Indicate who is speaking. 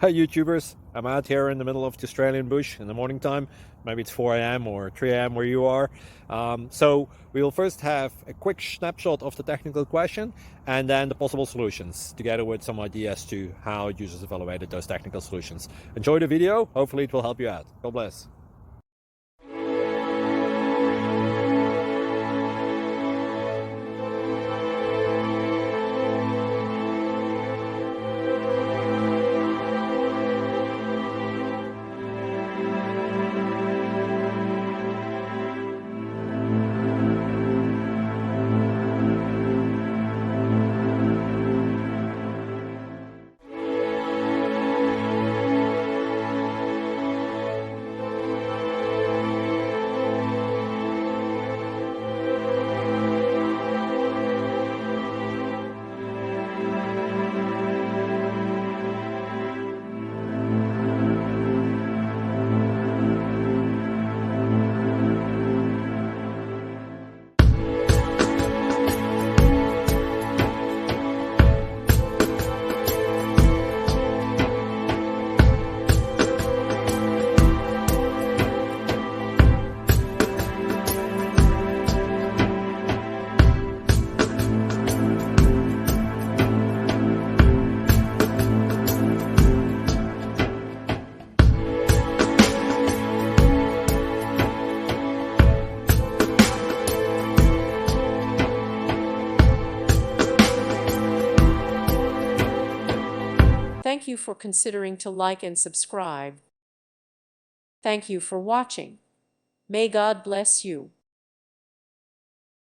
Speaker 1: Hi YouTubers, I'm out here in the middle of the Australian bush in the morning time. Maybe it's 4 a.m. or 3 a.m. where you are. So we will first have a quick snapshot of the technical question and then the possible solutions, together with some ideas to how users evaluated those technical solutions. Enjoy the video, hopefully it will help you out. God bless.
Speaker 2: Thank you for considering to like and subscribe. Thank you for watching. May God bless you.